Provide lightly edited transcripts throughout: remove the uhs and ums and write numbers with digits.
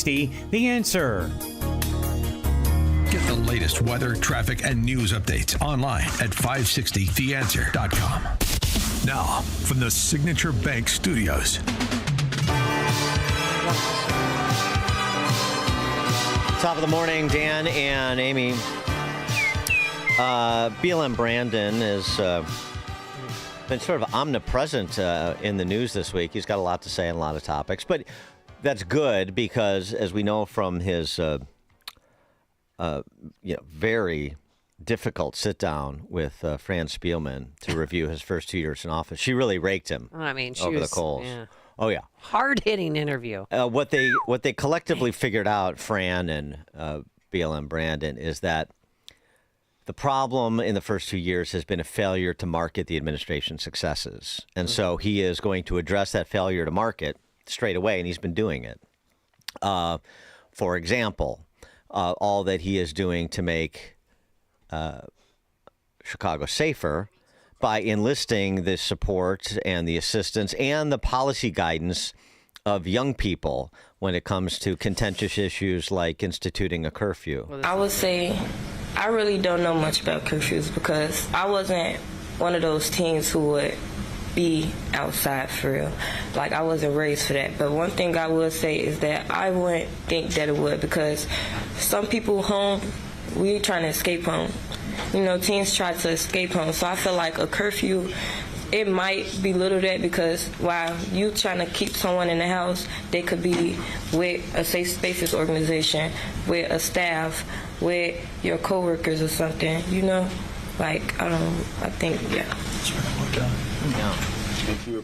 560, The Answer. Get the latest weather, traffic, and news updates online at 560theanswer.com. Now, from the Signature Bank Studios. Top of the morning, Dan and Amy. BLM Brandon has been sort of omnipresent in the news this week. He's got a lot to say on a lot of topics, but that's good because, as we know from his very difficult sit down with Fran Spielman to review his first 2 years in office, she really raked him. I mean, she over was, the coals. Yeah. Oh yeah, hard-hitting interview. What they collectively figured out, Fran and BLM Brandon, is that the problem in the first 2 years has been a failure to market the administration's successes, and so he is going to address that failure to market straight away, and he's been doing it. For example, all that he is doing to make Chicago safer by enlisting the support and the assistance and the policy guidance of young people when it comes to contentious issues like instituting a curfew. I would say I really don't know much about curfews because I wasn't one of those teens who would be outside for real. Like, I wasn't raised for that. But one thing I would say is that I wouldn't think that it would, because some people home, we trying to escape home. You know, teens try to escape home. So I feel like a curfew, it might belittle that, because while you trying to keep someone in the house, they could be with a safe spaces organization, with a staff, with your coworkers or something, you know? Like, I think, yeah.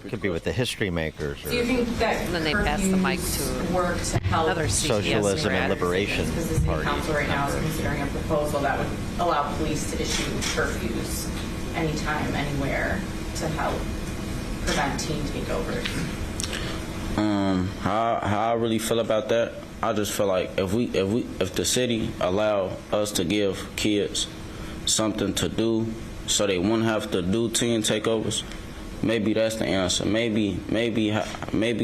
Could be with the history makers. Or Do you think that And then they pass the mic to work to help another Socialism and Liberation because the city Party council right now is member. considering a proposal that would allow police to issue curfews anytime, anywhere to help prevent teen takeovers? How I really feel about that, I just feel like if the city allow us to give kids something to do so they won't have to do teen takeovers, maybe that's the answer. Maybe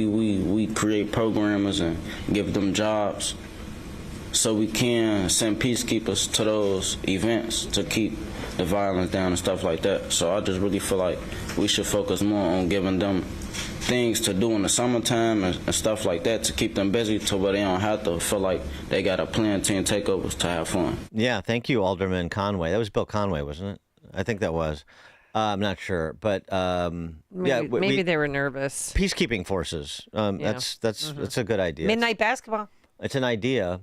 we create programmers and give them jobs so we can send peacekeepers to those events to keep the violence down and stuff like that. So I just really feel like we should focus more on giving them things to do in the summertime and stuff like that to keep them busy to where they don't have to feel like they got to plan teen takeovers to have fun. Yeah, thank you, Alderman Conway. That was Bill Conway, wasn't it? I think that was. I'm not sure, but maybe they were nervous. Peacekeeping forces. That's a good idea. Midnight basketball. It's an idea,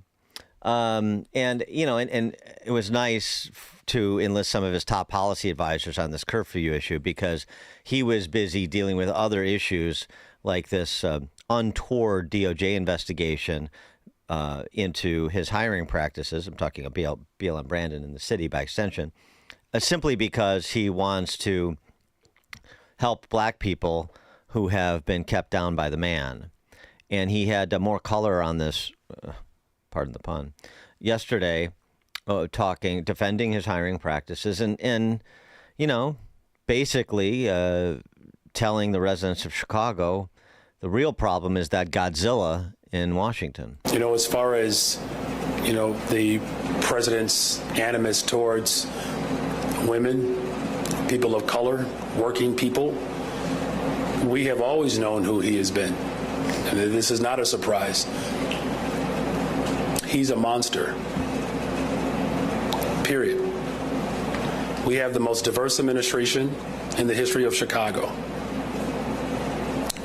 and it was nice to enlist some of his top policy advisors on this curfew issue, because he was busy dealing with other issues like this untoward DOJ investigation into his hiring practices. I'm talking about BLM Brandon in the city by extension. Simply because he wants to help black people who have been kept down by the man. And he had more color on this, pardon the pun, yesterday, defending his hiring practices and basically telling the residents of Chicago the real problem is that Godzilla in Washington. As far as, the president's animus towards women, people of color, working people, we have always known who he has been. And this is not a surprise. He's a monster. Period. We have the most diverse administration in the history of Chicago.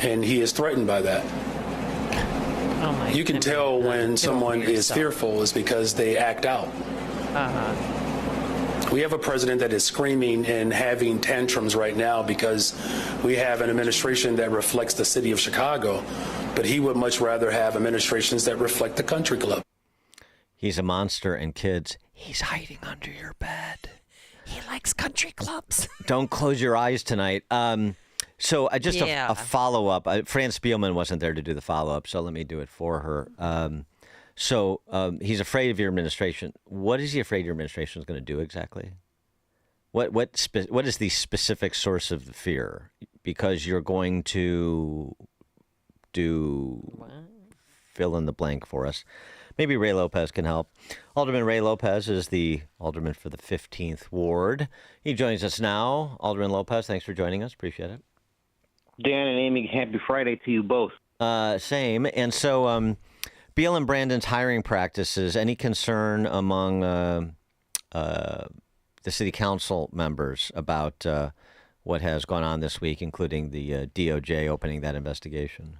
And he is threatened by that. You can tell when someone is fearful is because they act out. We have a president that is screaming and having tantrums right now because we have an administration that reflects the city of Chicago, but he would much rather have administrations that reflect the country club. He's a monster, and kids, he's hiding under your bed. He likes country clubs. Don't close your eyes tonight. So a follow-up. Fran Spielman wasn't there to do the follow-up, so let me do it for her. So he's afraid of your administration. What is he afraid your administration is going to do exactly? What is the specific source of the fear? Because you're going to do fill in the blank for us. Maybe Ray Lopez can help. Alderman Ray Lopez is the alderman for the 15th Ward. He joins us now. Alderman Lopez, thanks for joining us. Appreciate it. Dan and Amy, happy Friday to you both. Same. And so Beal and Brandon's hiring practices, any concern among the city council members about what has gone on this week, including the DOJ opening that investigation?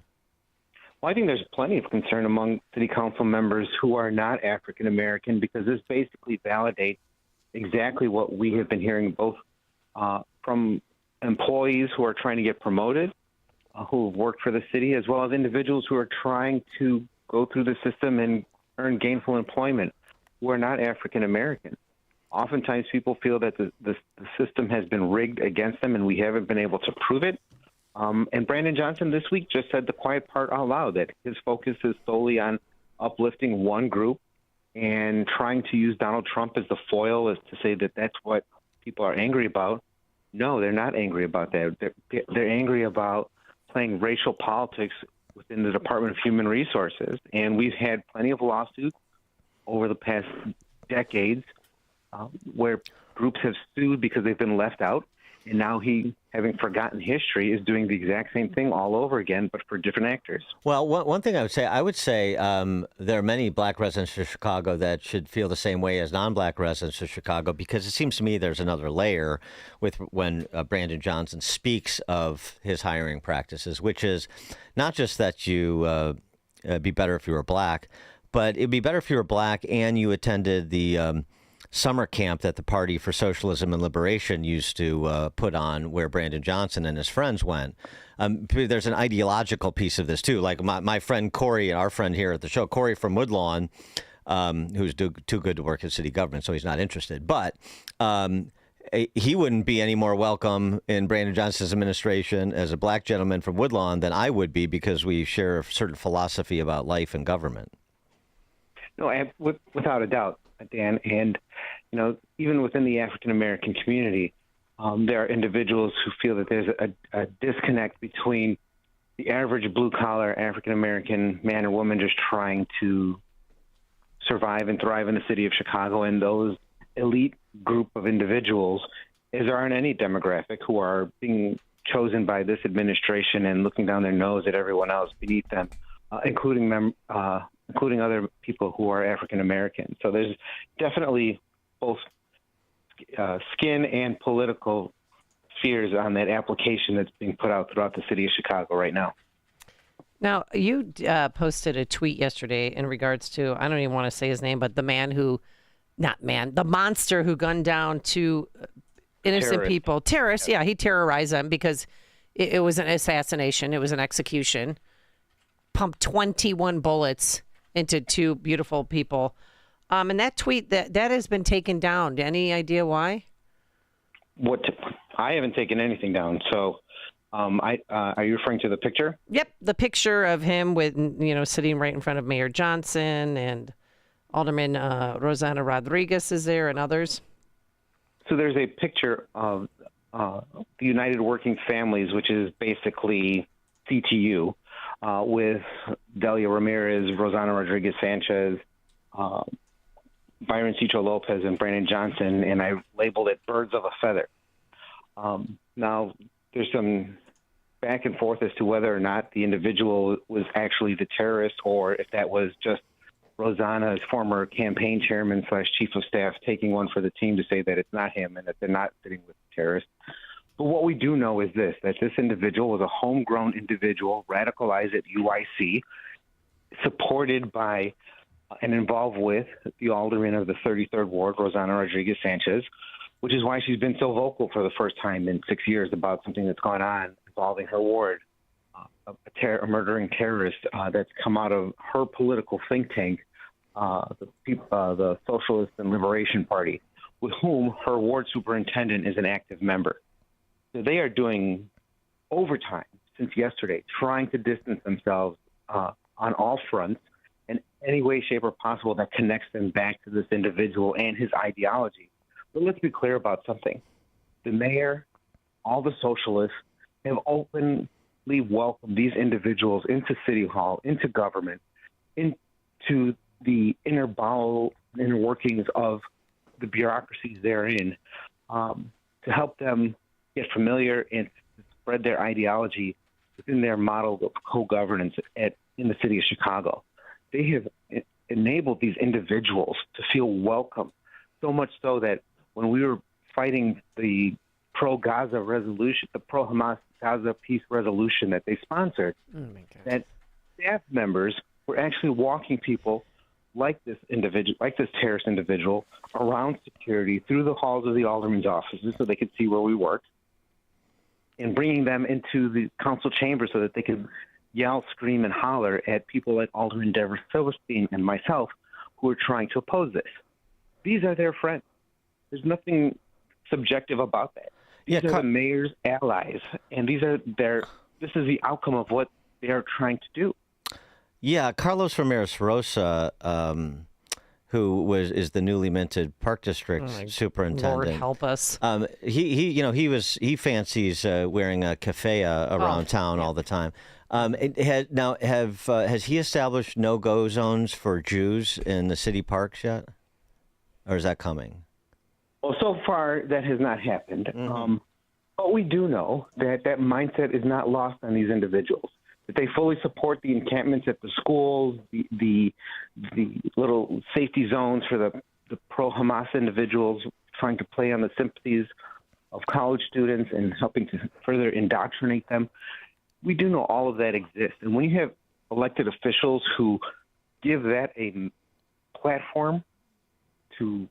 Well, I think there's plenty of concern among city council members who are not African American, because this basically validates exactly what we have been hearing both from employees who are trying to get promoted, who have worked for the city, as well as individuals who are trying to go through the system and earn gainful employment who are not African American. Oftentimes people feel that the system has been rigged against them, and we haven't been able to prove it. And Brandon Johnson this week just said the quiet part out loud, that his focus is solely on uplifting one group and trying to use Donald Trump as the foil, as to say that that's what people are angry about. No, they're not angry about that. They're angry about playing racial politics within the Department of Human Resources. And we've had plenty of lawsuits over the past decades where groups have sued because they've been left out. And now he, having forgotten history, is doing the exact same thing all over again, but for different actors. Well, one thing I would say there are many black residents of Chicago that should feel the same way as non-black residents of Chicago, because it seems to me there's another layer with when Brandon Johnson speaks of his hiring practices, which is not just that you be better if you were black, but it'd be better if you were black and you attended the summer camp that the Party for Socialism and Liberation used to put on, where Brandon Johnson and his friends went. There's an ideological piece of this, too. Like my friend Corey, our friend here at the show, Corey from Woodlawn, who's too good to work in city government, so he's not interested. But he wouldn't be any more welcome in Brandon Johnson's administration as a black gentleman from Woodlawn than I would be, because we share a certain philosophy about life and government. No, without a doubt, Dan. And, you know, even within the African-American community, there are individuals who feel that there's a disconnect between the average blue-collar African-American man or woman just trying to survive and thrive in the city of Chicago, and those elite group of individuals, as there aren't any demographic, who are being chosen by this administration and looking down their nose at everyone else beneath them, including other people who are African American. So there's definitely both skin and political spheres on that application that's being put out throughout the city of Chicago right now. Now, you posted a tweet yesterday in regards to, I don't even want to say his name, but the monster who gunned down two innocent people. Terrorists, yeah, he terrorized them because it was an assassination. It was an execution. Pumped 21 bullets into two beautiful people. And that tweet, that has been taken down. Any idea why? I haven't taken anything down. So are you referring to the picture? Yep, the picture of him with, sitting right in front of Mayor Johnson, and Alderman Rosanna Rodriguez is there, and others. So there's a picture of the United Working Families, which is basically CTU, with Delia Ramirez, Rosanna Rodriguez Sanchez, Byron Citro Lopez, and Brandon Johnson, and I labeled it Birds of a Feather. Now, there's some back and forth as to whether or not the individual was actually the terrorist, or if that was just Rosanna's former campaign chairman / chief of staff taking one for the team to say that it's not him and that they're not sitting with the terrorist. But what we do know is this, that this individual was a homegrown individual, radicalized at UIC, supported by and involved with the alderman of the 33rd Ward, Rosanna Rodriguez Sanchez, which is why she's been so vocal for the first time in 6 years about something that's gone on involving her ward, a murdering terrorist that's come out of her political think tank, the Socialist and Liberation Party, with whom her ward superintendent is an active member. So they are doing overtime since yesterday, trying to distance themselves on all fronts in any way, shape, or possible that connects them back to this individual and his ideology. But let's be clear about something. The mayor, all the socialists have openly welcomed these individuals into City Hall, into government, into the inner workings of the bureaucracies therein, to help them get familiar and spread their ideology within their model of co-governance in the city of Chicago. They have enabled these individuals to feel welcome, so much so that when we were fighting the pro-Gaza resolution, the pro-Hamas Gaza peace resolution that they sponsored, that staff members were actually walking people like this individual, like this terrorist individual, around security through the halls of the aldermen's offices so they could see where we worked, and bringing them into the council chamber so that they could yell, scream, and holler at people like Alderman Deborah Silverstein and myself who are trying to oppose this. These are their friends. There's nothing subjective about that. These are the mayor's allies, and this is the outcome of what they are trying to do. Yeah, Carlos Ramirez Rosa, who is the newly minted Park District superintendent. Lord help us. He fancies wearing a keffiyeh around town all the time. Has he established no-go zones for Jews in the city parks yet, or is that coming? Well, so far that has not happened. But we do know that mindset is not lost on these individuals. That they fully support the encampments at the schools, the little safety zones for the pro-Hamas individuals trying to play on the sympathies of college students and helping to further indoctrinate them. We do know all of that exists. And when you have elected officials who give that a platform to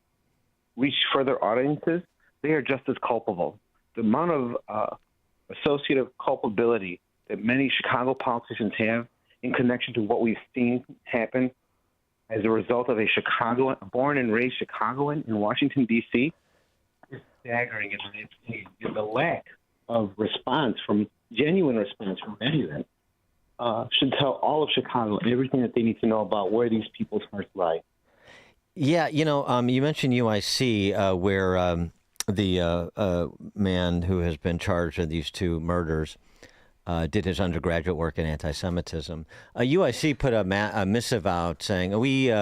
reach further audiences, they are just as culpable. The amount of associative culpability that many Chicago politicians have in connection to what we've seen happen as a result of a born and raised Chicagoan in Washington, D.C., is staggering. And the lack of genuine response from any of them should tell all of Chicago everything that they need to know about where these people's hearts lie. Yeah, you mentioned UIC, where the man who has been charged in these two murders did his undergraduate work in anti-Semitism. UIC put a missive out saying, we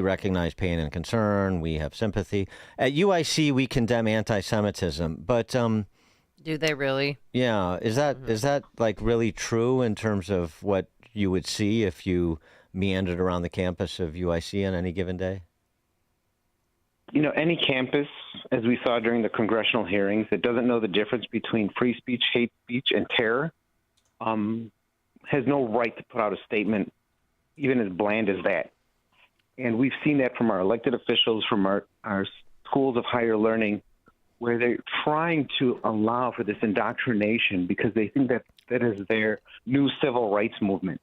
recognize pain and concern, we have sympathy. At UIC, we condemn anti-Semitism, but... do they really? Yeah. Is that like really true in terms of what you would see if you meandered around the campus of UIC on any given day? Any campus, as we saw during the congressional hearings, that doesn't know the difference between free speech, hate speech, and terror has no right to put out a statement even as bland as that. And we've seen that from our elected officials, from our schools of higher learning, where they're trying to allow for this indoctrination because they think that is their new civil rights movement.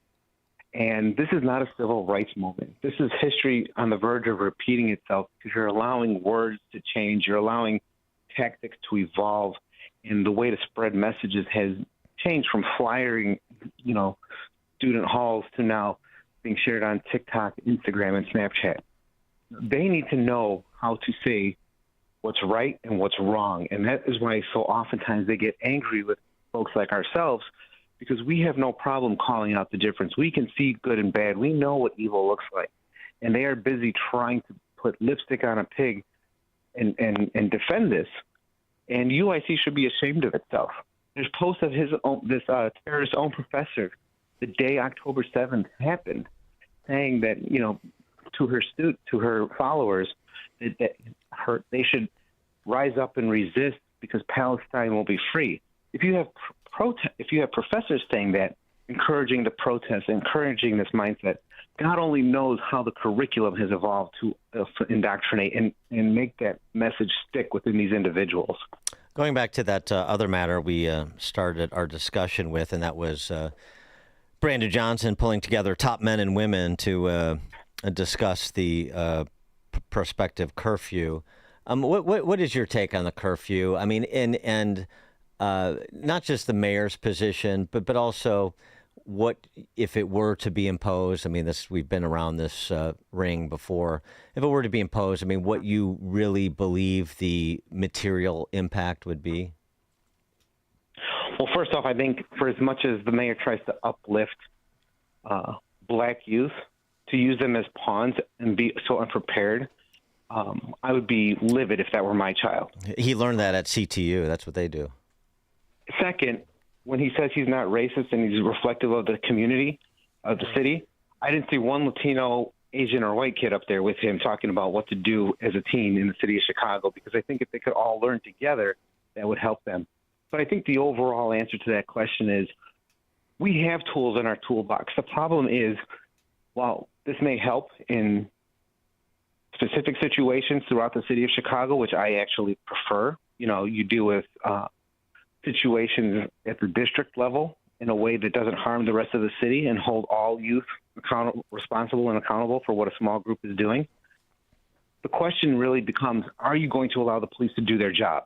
And this is not a civil rights movement. This is history on the verge of repeating itself because you're allowing words to change. You're allowing tactics to evolve. And the way to spread messages has changed from flyering, student halls to now being shared on TikTok, Instagram, and Snapchat. They need to know how to say what's right and what's wrong. And that is why so oftentimes they get angry with folks like ourselves, because we have no problem calling out the difference. We can see good and bad. We know what evil looks like. And they are busy trying to put lipstick on a pig and defend this. And UIC should be ashamed of itself. There's posts of this terrorist's own professor the day October 7th happened, saying that, to her followers, that they should rise up and resist because Palestine will be free. If you have professors saying that, encouraging the protests, encouraging this mindset, God only knows how the curriculum has evolved to indoctrinate and make that message stick within these individuals. Going back to that other matter we started our discussion with, and that was Brandon Johnson pulling together top men and women to discuss the prospective curfew. What is your take on the curfew? I mean, and not just the mayor's position, but also what if it were to be imposed? I mean, we've been around this ring before. If it were to be imposed, I mean, what you really believe the material impact would be? Well, first off, I think for as much as the mayor tries to uplift black youth to use them as pawns and be so unprepared, I would be livid if that were my child. He learned that at CTU. That's what they do. Second, when he says he's not racist and he's reflective of the community, of the city, I didn't see one Latino, Asian, or white kid up there with him talking about what to do as a teen in the city of Chicago, because I think if they could all learn together, that would help them. But I think the overall answer to that question is we have tools in our toolbox. The problem is, while this may help in specific situations throughout the city of Chicago, which I actually prefer, you deal with situations at the district level in a way that doesn't harm the rest of the city and hold all youth responsible and accountable for what a small group is doing. The question really becomes, are you going to allow the police to do their job?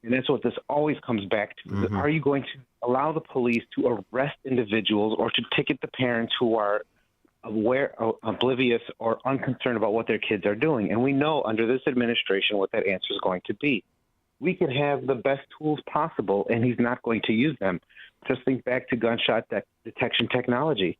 And that's what this always comes back to. Mm-hmm. Are you going to allow the police to arrest individuals or to ticket the parents who are oblivious or unconcerned about what their kids are doing? And we know under this administration what that answer is going to be. We could have the best tools possible, and he's not going to use them. Just think back to gunshot detection technology.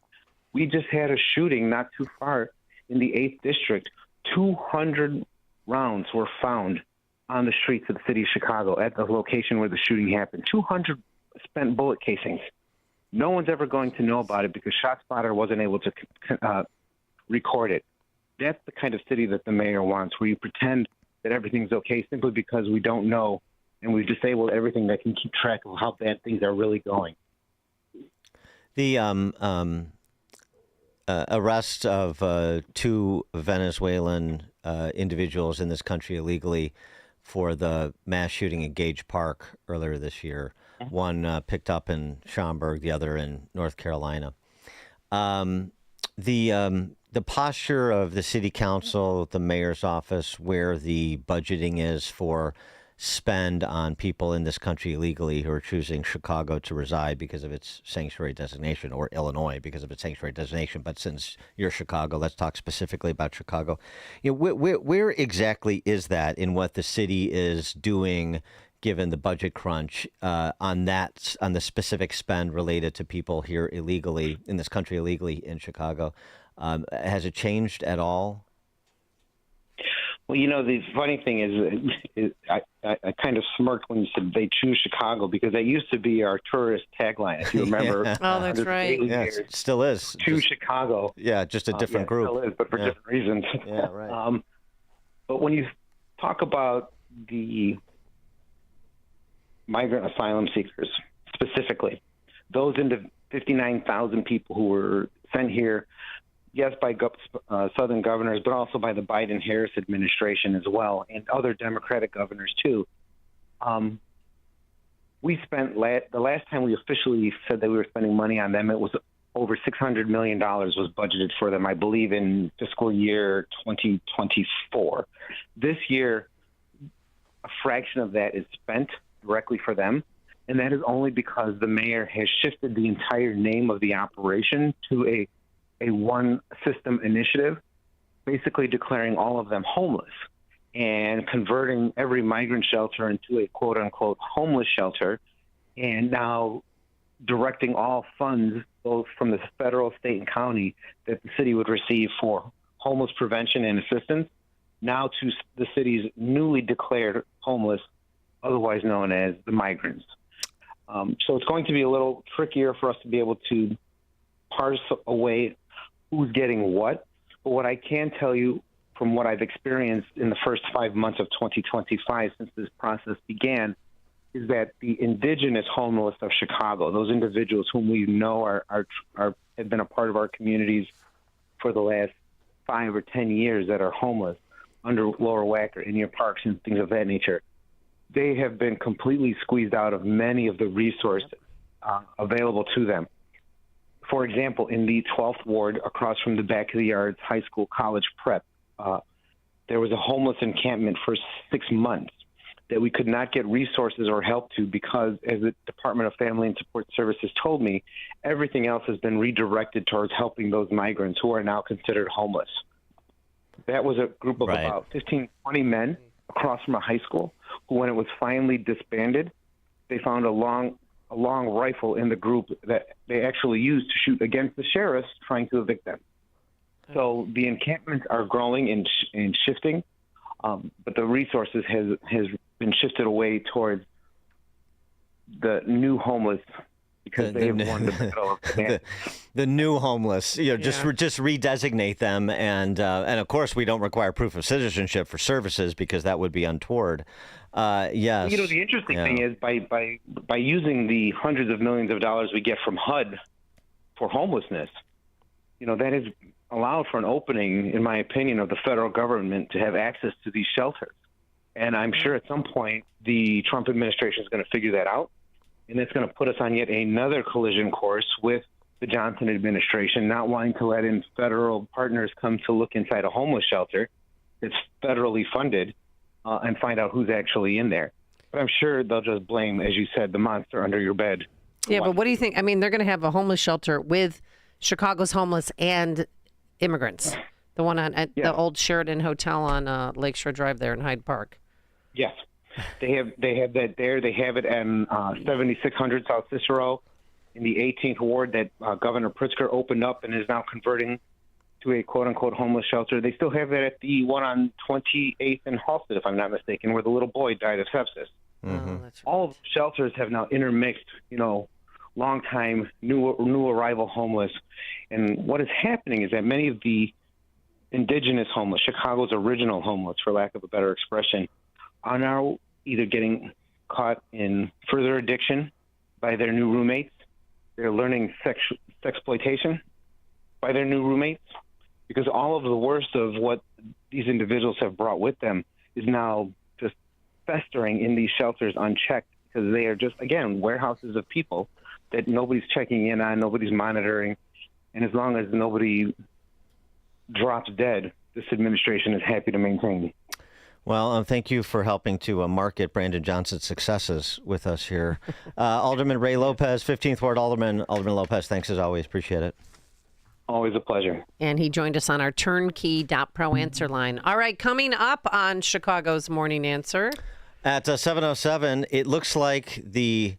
We just had a shooting not too far in the 8th District. 200 rounds were found on the streets of the city of Chicago at the location where the shooting happened. 200 spent bullet casings. No one's ever going to know about it because ShotSpotter wasn't able to record it. That's the kind of city that the mayor wants, where you pretend that everything's okay simply because we don't know, and we've disabled everything that can keep track of how bad things are really going. The arrest of 2 Venezuelan individuals in this country illegally for the mass shooting at Gage Park earlier this year. One picked up in Schaumburg, the other in North Carolina. The posture of the city council, the mayor's office, where the budgeting is for spend on people in this country illegally who are choosing Chicago to reside because of its sanctuary designation, or Illinois because of its sanctuary designation. But since you're Chicago, let's talk specifically about Chicago. Where exactly is that in what the city is doing, given the budget crunch, on the specific spend related to people here illegally in this country illegally in Chicago? Has it changed at all? Well, the funny thing is I kind of smirked when you said they choose Chicago, because that used to be our tourist tagline, if you remember. Oh, that's right. Yeah, it still is. Choose Chicago. Yeah, just a different group. It still is, but for different reasons. Yeah, right. But when you talk about the migrant asylum seekers specifically, those 59,000 people who were sent here, yes, by Southern governors, but also by the Biden-Harris administration as well, and other Democratic governors too. We spent the last time we officially said that we were spending money on them, it was over $600 million was budgeted for them, I believe, in fiscal year 2024. This year, a fraction of that is spent directly for them, and that is only because the mayor has shifted the entire name of the operation to a one system initiative, basically declaring all of them homeless and converting every migrant shelter into a quote unquote homeless shelter, and now directing all funds, both from the federal, state, and county, that the city would receive for homeless prevention and assistance, now to the city's newly declared homeless, otherwise known as the migrants. So it's going to be a little trickier for us to be able to parse away who's getting what. But what I can tell you from what I've experienced in the first 5 months of 2025 since this process began is that the indigenous homeless of Chicago, those individuals whom we know have been a part of our communities for the last 5 or 10 years that are homeless under Lower Wacker, in your parks and things of that nature, they have been completely squeezed out of many of the resources available to them. For example, in the 12th Ward, across from the Back of the Yards High School College Prep, there was a homeless encampment for 6 months that we could not get resources or help to because, as the Department of Family and Support Services told me, everything else has been redirected towards helping those migrants who are now considered homeless. That was a group of about 15, 20 men across from a high school who, when it was finally disbanded, they found a long rifle in the group that they actually used to shoot against the sheriffs trying to evict them. So the encampments are growing and shifting, but the resources has been shifted away towards the new homeless because they have won the battle of the new homeless. Just redesignate them, and of course we don't require proof of citizenship for services because that would be untoward. Yes. The interesting thing is by using the hundreds of millions of dollars we get from HUD for homelessness, that has allowed for an opening, in my opinion, of the federal government to have access to these shelters. And I'm sure at some point the Trump administration is going to figure that out, and it's going to put us on yet another collision course with the Johnson administration not wanting to let in federal partners come to look inside a homeless shelter that's federally funded and find out who's actually in there. But I'm sure they'll just blame, as you said, the monster under your bed. Yeah, but what do you think? I mean, they're going to have a homeless shelter with Chicago's homeless and immigrants. The one at the old Sheridan Hotel on Lakeshore Drive there in Hyde Park. Yes. They have that there. They have it in 7600 South Cicero in the 18th ward that Governor Pritzker opened up and is now converting to a quote-unquote homeless shelter. They still have that at the one on 28th and Halsted, if I'm not mistaken, where the little boy died of sepsis. Mm-hmm. Oh, that's right. All of the shelters have now intermixed, long-time, new arrival homeless. And what is happening is that many of the indigenous homeless, Chicago's original homeless, for lack of a better expression, are now either getting caught in further addiction by their new roommates. They're learning sexploitation by their new roommates, because all of the worst of what these individuals have brought with them is now just festering in these shelters unchecked, because they are just, again, warehouses of people that nobody's checking in on, nobody's monitoring. And as long as nobody drops dead, this administration is happy to maintain. Well, thank you for helping to market Brandon Johnson's successes with us here. Alderman Ray Lopez, 15th Ward Alderman. Alderman Lopez, thanks as always. Appreciate it. Always a pleasure. And he joined us on our turnkey.pro answer line. All right, coming up on Chicago's Morning Answer. At 7:07, it looks like the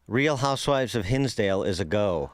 Real Housewives of Hinsdale is a go.